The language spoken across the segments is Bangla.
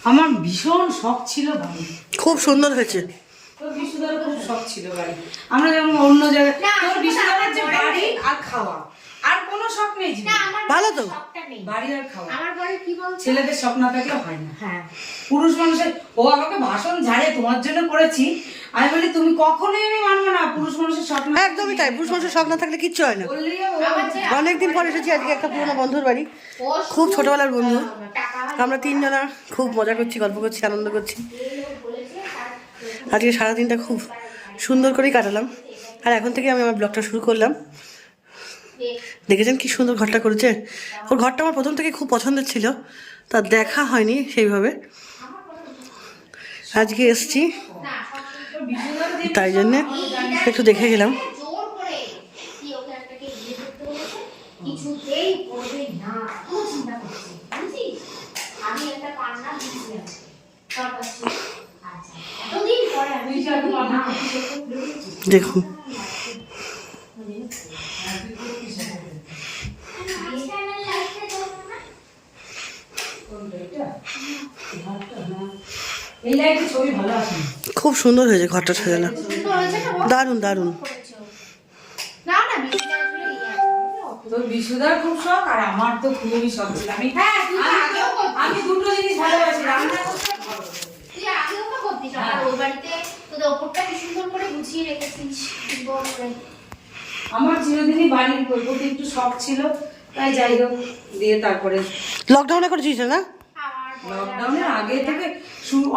আমার ভীষণ শখ ছিল বাড়ি, খুব সুন্দর হয়েছে। তোর বিশুদারও খুব শখ ছিল বাড়ি। আমরা যেমন অন্য জায়গায়, তোর বিশুদার হচ্ছে বাড়ি আর খাওয়া, আর কোনো শখ নেই। ভালো তো, বাড়ি আর খাওয়া। আমার বাড়ি কি বলছো, ছেলেদের শখ না থাকলে হয় না। হ্যাঁ, পুরুষ মানুষের, ও আমাকে ভাষণ ঝাড়ে তোমার জন্য করেছি, আমি বলি তুমি কখনোই আমি মানবো না, পুরুষ মানুষের শখ না। একদমই তাই, পুরুষ মানুষের শখ না থাকলে কিচ্ছু হয় না। অনেকদিন পর এসেছি আজকে একটা পুরোনো বন্ধুর বাড়ি, খুব ছোটবেলার বন্ধু। আমরা তিনজনা খুব মজা করছি, গল্প করছি, আনন্দ করছি। আজকে সারাদিনটা খুব সুন্দর করেই কাটালাম। আর এখন থেকে আমি আমার ব্লগটা শুরু করলাম। দেখেছেন কি সুন্দর ঘরটা করেছে। ওর ঘরটা আমার প্রথম থেকে খুব পছন্দের ছিল, তা দেখা হয়নি সেইভাবে। আজকে এসছি তাই জন্যে একটু দেখে গেলাম। দেখুন খুব সুন্দর হয়েছে ঘরটা সাজানো, দারুণ দারুণ। তোর বিশুদার খুব শখ আর আমার তো খুবই শখ ছিল। আমি দুটো জিনিস ভালোবাসি, রান্না করতে। তুই আগেও তো করতিস আমার ওই বাড়িতে, তোদের ওপরটা কি সুন্দর করে গুছিয়ে রেখেছিস। আমার চিরদিনই বাড়ির প্রতি একটু শখ ছিল, তাই যাই হোক দিয়ে তারপরে লকডাউনে করেছিস না? লকডাউনের আগে থেকে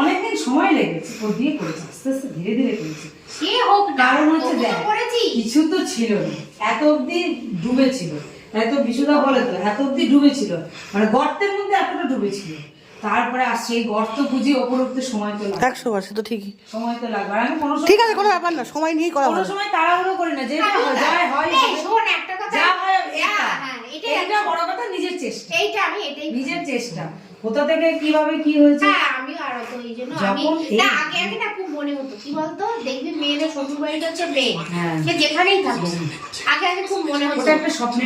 অনেকদিন সময় লেগেছে, ও দিয়ে করেছে, আস্তে আস্তে ধীরে ধীরে করেছে। সে হোক, কারণ হচ্ছে দেখ, কিছু তো ছিল না, এত অব্দি ডুবে ছিল। তাই তো বিশুদা বলে তো, এত অব্দি ডুবে ছিল, মানে গর্তের মধ্যে এতটা ডুবে ছিল। তারপরে আর সেই গর্ত বুঝিয়ে ওপর উঠতে সময় তো লাগবে, 100 তো ঠিকই, সময় তো লাগবে। আর আমি কোনো ঠিক আছে, কোনো ব্যাপার না, সময় নিয়েই করা কোনো ভালো। সময় তাড়াহুড়ো করি না, যেটা যায় হয়। শোন একটা কথা, যা হয় এটা বড় কথা, নিজের চেষ্টা, এটাই নিজের চেষ্টা। কোথা থেকে কিভাবে কি হয়েছে। হ্যাঁ, আমি আরো তো এই জন্য আমি না আগে আগে না খুব মনে হতো কি বলতো, দেখবি মেয়েদের শ্বশুর বাড়িটা হচ্ছে মেয়ে, সে যেখানেই থাকুক, আগে আগে খুব মনে হতো ওটা একটা স্বপ্ন,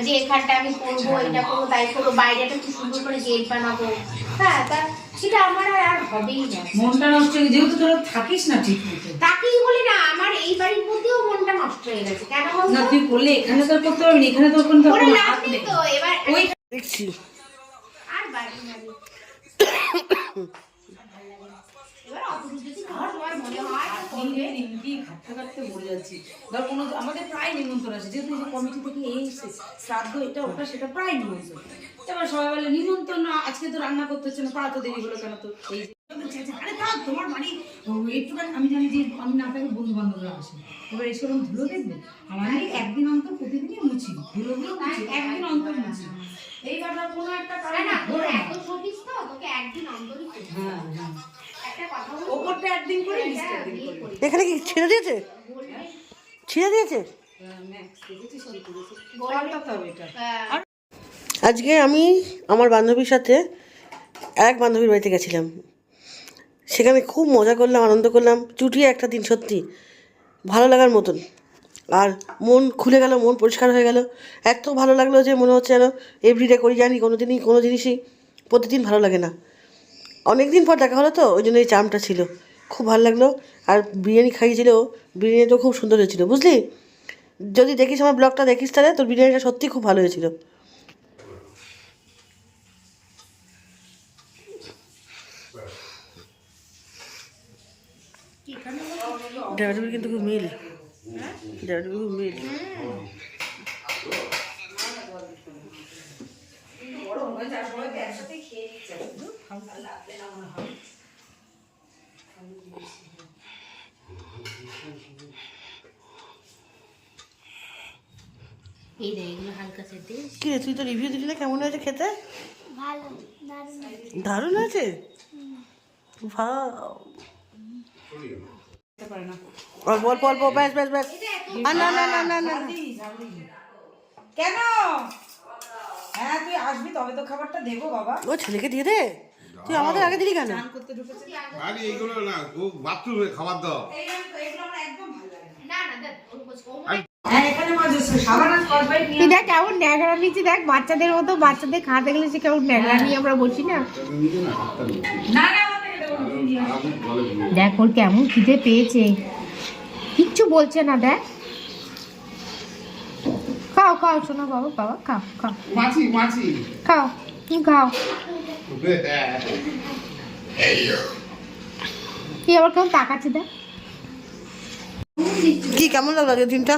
যে এখানটা আমি করবো, এটা করবো, তাই করবো, বাইরেটা খুব সুন্দর করে গেট বানাবো। হ্যাঁ, তা সেটা আমার আর হবেই না। মনটা নষ্ট হয়ে, যেহেতু তোরা থাকিস না ঠিক মতো। তাকেই বলি না, আমার এই বাড়ির মধ্যেও মনটা নষ্ট হয়ে গেছে। কেন বলতো না, তুই করলে এখানে তো করতে পারবি না, এখানে তো কোনো করে লাভ হাত নেই নেই তো। এবার ওই দেখছি আর বাড়ি না, এবার অপরূপ যদি ঘর তোমার মনে হয় ঘাটতে বলে যাচ্ছি। ধর কোনো আমাদের প্রায় নিমন্ত্রণ আছে, যেহেতু এই যে কমিটি থেকে এই শ্রাদ্ধ এটা ওটা সেটা প্রায় নিমন্ত্রণ। এবার সবাই বলে নিমন্ত্রণ না, আজকে তো রান্না করতে হচ্ছে না, পাড়া তো দেরি হলো কেন। তো এই আরে থাক, তোমার বাড়ি একটুখানি আমি জানি যে আমি না থাকি বন্ধু বান্ধবরা আসে, এবার এসে ওরকম ধুলো দেখবে। আমার একদিন অন্তর প্রতিদিনই মুছি, ধুলোগুলো মুছি, একদিন অন্তর মুছি। এইবার কোনো একটা কারণে না, তোর এত শোকিস তো, তোকে একদিন অন্তরই করতে হবে। হ্যাঁ, একটা কথা বলি, ওপরটা একদিন করে নিচটা একদিন করে। এখানে কি ছেড়ে দিয়েছে, ছেড়ে দিয়েছে। আজকে আমি আমার বান্ধবীর সাথে এক বান্ধবীর বাড়িতে গেছিলাম, সেখানে খুব মজা করলাম, আনন্দ করলাম, চুটিয়ে একটা দিন, সত্যি ভালো লাগার মতন। আর মন খুলে গেল, মন পরিষ্কার হয়ে গেল, এত ভালো লাগলো যে মনে হচ্ছে যেন এভরিডে করি। জানি কোনো দিনই কোনো জিনিসই প্রতিদিন ভালো লাগে না, অনেক দিন পর দেখা হলো তো, ওই জন্য এই চামটা ছিল, খুব ভালো লাগলো। আর বিরিয়ানি খাইয়েছিল, বিরিয়ানিটাও খুব সুন্দর হয়েছিল, বুঝলি। যদি দেখিস আমার ব্লগটা দেখিস তাহলে তোর বিরিয়ানিটা সত্যি খুব ভালো হয়েছিল। ড্রাইভার কিন্তু খুব মিল, ড্রাইভার খুব মিল। এই রে এগুলো হালকা সেদ্ধ। কি রে, তুই তো রিভিউ দিলি না, কেমন হয়েছে খেতে? ভালো, দারুণ হয়েছে। অল্প অল্প, ব্যাস ব্যাস ব্যাস। না না না না না, কেন? হ্যাঁ, তুই আসবি তবে তো খাবারটা দেবো বাবা। ও ছেলেকে দিয়ে দে, তুই আমাদের আগে দিলি কেন? স্নান করতে ঢুকেছে। আরে এইগুলো না, ও বাথরুমে খাবার দাও। এইগুলো আমার একদম ভালো লাগে না। না না, হ্যাঁ এখানে মজা সাবান আর স্কচব্রাইট নিয়ে তুই দেখ কেমন ন্যাকড়া নিচ্ছি, দেখ বাচ্চাদের মতো, বাচ্চাদের খাওয়া দেখলে সে কেমন ন্যাকড়া নিয়ে আমরা বসি না। না না আমাকে এটা বলতে দিও না। দেখ ওর কেমন খিদে পেয়েছে, কিচ্ছু বলছে না। দেখ খাও খাও শোনো বাবা, বাবা খাও খাও মাছি মাছি খাও, তুমি খাও। কি আবার কেমন তাকাচ্ছে দেখ। কি কেমন লাগলো আজকের দিনটা?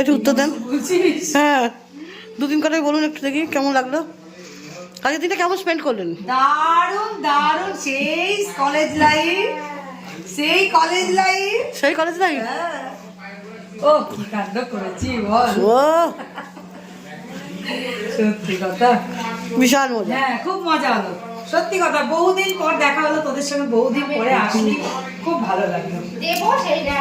একটু উত্তর দেন। বলছিস হ্যাঁ, দুদিন করে বলুন একটু দেখি কেমন লাগলো আজকের দিনটা, কেমন স্পেন্ড করলেন? দারুণ দারুণ, সেই কলেজ লাইফ, সেই কলেজ লাইফ। সেই কলেজ লাইফ। ও কি কাণ্ড করেছি বল। ও সত্যি কথা, বিশাল মজা। হ্যাঁ খুব মজা হলো, সত্যি কথা। বহুদিন পর দেখা হলো তোদের সঙ্গে, বহুদিন পরে আসলি, খুব ভালো লাগলো। দেবো সেইটা।